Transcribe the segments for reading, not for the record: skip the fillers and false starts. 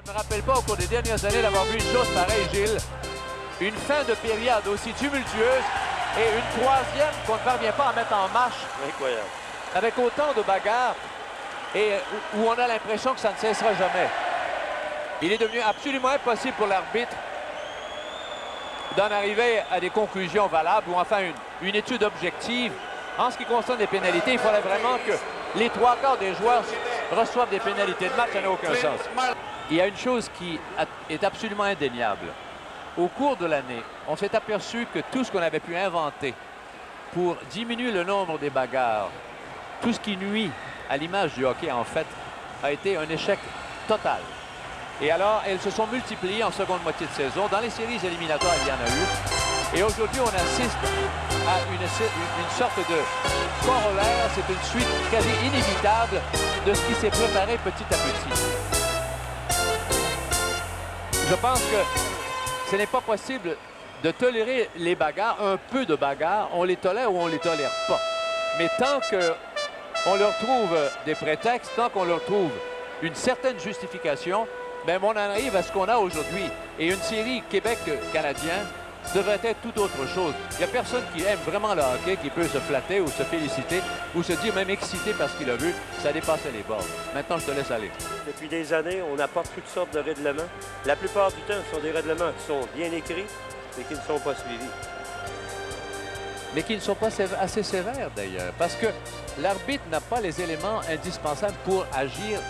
Je ne me rappelle pas au cours des dernières années d'avoir vu une chose pareille, Gilles. Une fin de période aussi tumultueuse et une troisième qu'on ne parvient pas à mettre en marche. Incroyable. Avec autant de bagarres et où on a l'impression que ça ne cessera jamais. Il est devenu absolument impossible pour l'arbitre d'en arriver à des conclusions valables ou enfin une étude objective. En ce qui concerne les pénalités, il faudrait vraiment que les trois quarts des joueurs reçoivent des pénalités de match, ça n'a aucun sens. Il y a une chose qui est absolument indéniable. Au cours de l'année, on s'est aperçu que tout ce qu'on avait pu inventer pour diminuer le nombre des bagarres, tout ce qui nuit à l'image du hockey, en fait, a été un échec total. Et alors, elles se sont multipliées en seconde moitié de saison. Dans les séries éliminatoires, il y en a eu. Et aujourd'hui, on assiste à une sorte de corollaire. C'est une suite quasi inévitable de ce qui s'est préparé petit à petit. Je pense que ce n'est pas possible de tolérer les bagarres, un peu de bagarres. On les tolère ou on les tolère pas. Mais tant qu'on leur trouve des prétextes, tant qu'on leur trouve une certaine justification, bien, on en arrive à ce qu'on a aujourd'hui. Et une série Québec-Canadien devrait être tout autre chose. Il n'y a personne qui aime vraiment le hockey, qui peut se flatter ou se féliciter ou se dire même excité parce qu'il a vu. Ça dépassait les bords. Maintenant, je te laisse aller. Depuis des années, on apporte toutes sortes de règlements. La plupart du temps, ce sont des règlements qui sont bien écrits et qui ne sont pas suivis. Mais qui ne sont pas assez sévères, d'ailleurs. Parce que l'arbitre n'a pas les éléments indispensables pour agir.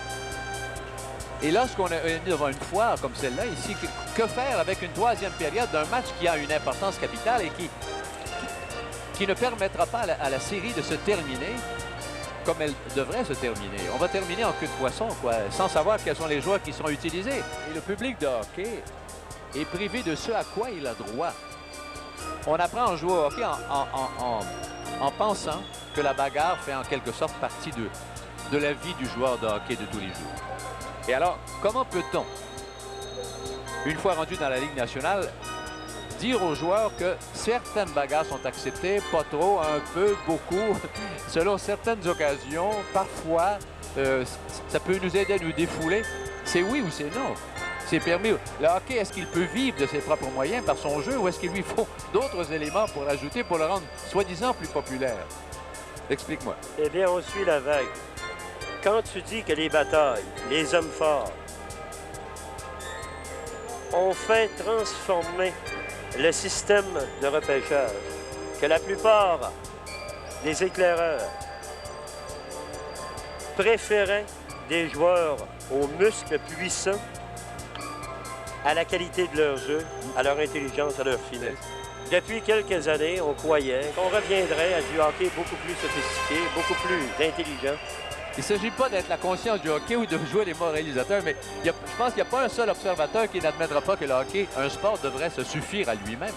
Et lorsqu'on est devant une foire comme celle-là, ici, que faire avec une troisième période d'un match qui a une importance capitale et qui ne permettra pas à la série de se terminer comme elle devrait se terminer? On va terminer en queue de poisson, quoi, sans savoir quels sont les joueurs qui seront utilisés. Et le public de hockey est privé de ce à quoi il a droit. On apprend à jouer au hockey en pensant que la bagarre fait en quelque sorte partie de la vie du joueur de hockey de tous les jours. Et alors, comment peut-on, une fois rendu dans la Ligue nationale, dire aux joueurs que certaines bagarres sont acceptées, pas trop, un peu, beaucoup, selon certaines occasions, parfois, ça peut nous aider à nous défouler? C'est oui ou c'est non? C'est permis. Le hockey, est-ce qu'il peut vivre de ses propres moyens par son jeu ou est-ce qu'il lui faut d'autres éléments pour l'ajouter, pour le rendre soi-disant plus populaire? Explique-moi. Eh bien, on suit la vague. Quand tu dis que les batailles, les hommes forts, ont fait transformer le système de repêchage, que la plupart des éclaireurs préféraient des joueurs aux muscles puissants, à la qualité de leur jeu, à leur intelligence, à leur finesse. Depuis quelques années, on croyait qu'on reviendrait à du hockey beaucoup plus sophistiqué, beaucoup plus intelligent. Il ne s'agit pas d'être la conscience du hockey ou de jouer les moralisateurs, mais je pense qu'il n'y a pas un seul observateur qui n'admettra pas que le hockey, un sport, devrait se suffire à lui-même.